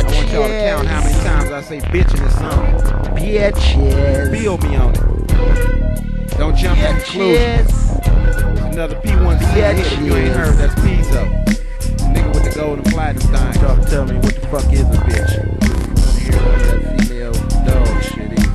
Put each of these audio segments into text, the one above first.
I want y'all to count how many times I say bitch in this song. Bitches. Feel me on it. Don't jump at conclusions. It's another P1C hit if you ain't heard. That's Pizo. Nigga with the gold and platinum thing. Y'all tell me what the fuck is a bitch. I wanna hear that female dog shit is.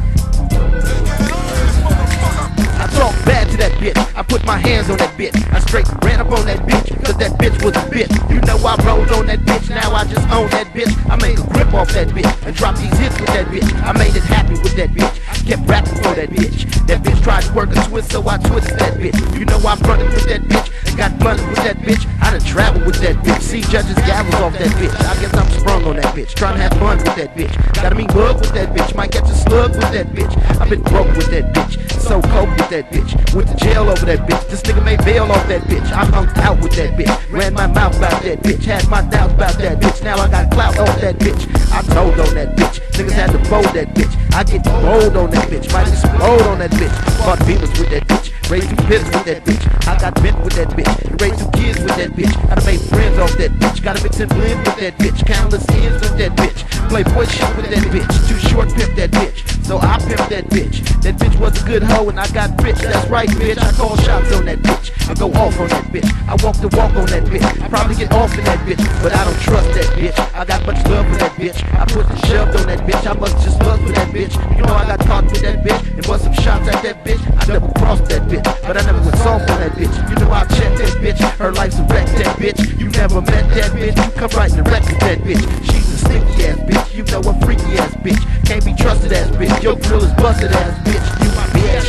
I talk bad to that bitch, I put my hands on that bitch. I straight ran up on that bitch, cause that bitch was a bitch. You know I rolled on that bitch, now I just own that bitch. I make a grip off that bitch, and drop these hits with that bitch. I made it happy with that bitch, I kept rapping for that bitch. That bitch tried to work a twist, so I twisted that bitch. You know I fronted with that bitch, and got blunted with that bitch. I done traveled with that bitch, see judges gavels off that bitch. I guess I'm sprung on that bitch, trying to have fun with that bitch. Gotta mean bug with that bitch, might catch a slug with that bitch. I've been broke with that bitch, so coke with that bitch. Went to jail over that bitch, this nigga made bail off that bitch. I hung out with that bitch, ran my mouth about that bitch. Had my doubts about that bitch, now I got clout off that bitch. I told on that bitch, niggas had to fold that bitch. I get bold on that bitch, might explode on that bitch. Bought Beamers with that bitch, raised 2 kids with that bitch. I got bent with that bitch, and raised 2 kids with that bitch. I done made friends off that bitch, gotta mix and blend with that bitch. Countless ends with that bitch, play boy shit with that bitch. Too short pimp that bitch, so I pimp that bitch. That bitch was a good hoe and I got rich, that's right bitch. I call shots on that bitch, I go off on that bitch. I walk the walk on that bitch, I probably get off in that bitch, but I don't trust that bitch. I got much love for that bitch, I put the shoved on that bitch. I must just love for that bitch. You know I got caught with that bitch, and bust some shots at that bitch. I double crossed that bitch, but I never went soft on that bitch. You know I checked that bitch, her life's a wreck that bitch. You never met that bitch, you come right direct with that bitch. She's a sneaky ass bitch, you know a freaky ass bitch. Can't be trusted ass bitch, your grill is busted ass bitch. You my bitch.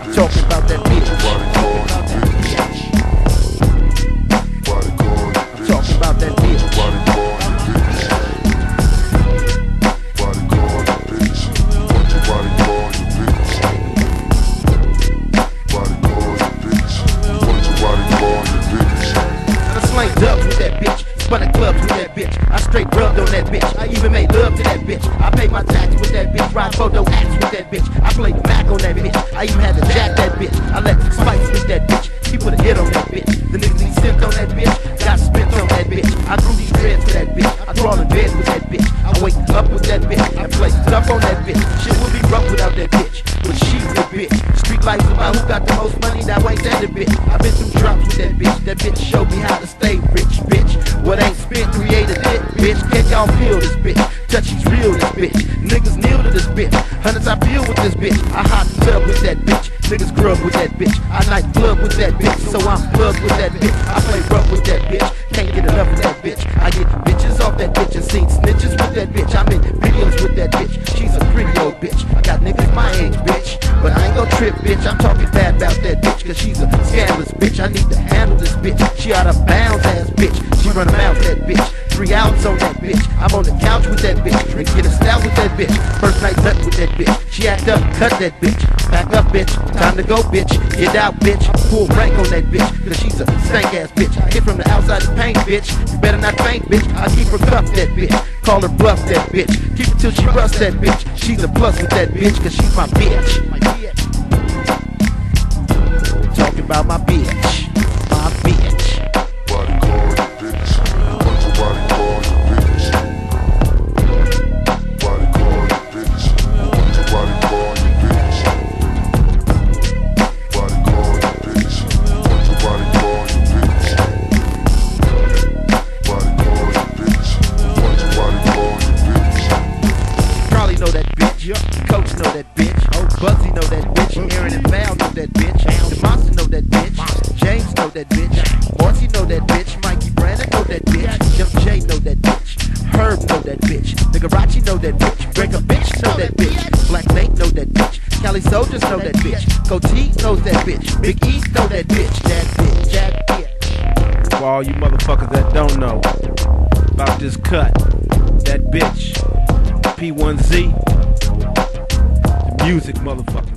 I'm talking about that bitch. I'm talking about that bitch. I dubs with that bitch, spun the clubs with that bitch. I straight rubbed on that bitch, I even made love to that bitch. I paid my tax with that bitch, ride photo acts with that bitch. I played the Mac on that bitch, I even had to jack that bitch. I let Spice with that bitch, he put a hit on that bitch. The niggas he simped on that bitch, got spent on that bitch. I grew these dreads for that bitch, I crawl in bed with that bitch. I wake up with that bitch, I play stuff on that bitch. Shit would be rough without that bitch, but she's a bitch. Street life's about who got the most money, that ain't that a bitch. I been through drops with that bitch showed me how to stay rich, bitch. What ain't spent created it, bitch. Can y'all feel this bitch? Touchy's real this bitch. Niggas kneel to this bitch. Hundreds I feel with this bitch. I hot tub with that bitch. Niggas grub with that bitch. I night club with that bitch. So I'm plugged with that bitch. I play rough with that bitch. Can't get enough of that bitch. I get bitches off that bitch and seen snitches with that bitch. I'm in videos with that bitch. She's a pretty old bitch. I got niggas my age, bitch. But I ain't gon' trip, bitch. I'm talking bad about that bitch, cause she's a scandalous bitch. I need to handle this bitch. She out of bounds ass bitch. She run around that bitch. 3 ounces on that bitch. I'm on the couch with that bitch. Drink, get a stout with that bitch. First night nut with that bitch. She act up, cut that bitch. Back up, bitch. Time to go, bitch. Get out, bitch. Full rank on that bitch, cause she's a stank ass bitch. Hit from the outside the paint, bitch. You better not faint, bitch. I keep her cuffed that bitch. Call her bluff that bitch. Keep it till she busts that bitch. She's a plus with that bitch, cause she's my bitch. Talking about my bitch. My bitch. Know that bitch, Coach know that bitch, Old Buzzy know that bitch, Aaron and Val know that bitch, the Monster know that bitch, James know that bitch, Horsey know that bitch, Mikey Brandon know that bitch, Jim J know that bitch, Herb know that bitch, Nigarachi know that bitch, Breaker Bitch know that bitch, Black Nate know that bitch, Cali Soldiers know that bitch, Coty knows that bitch, Big E know that bitch, that bitch. For all you motherfuckers that don't know about this cut, that bitch, P1Z, the music, motherfucker.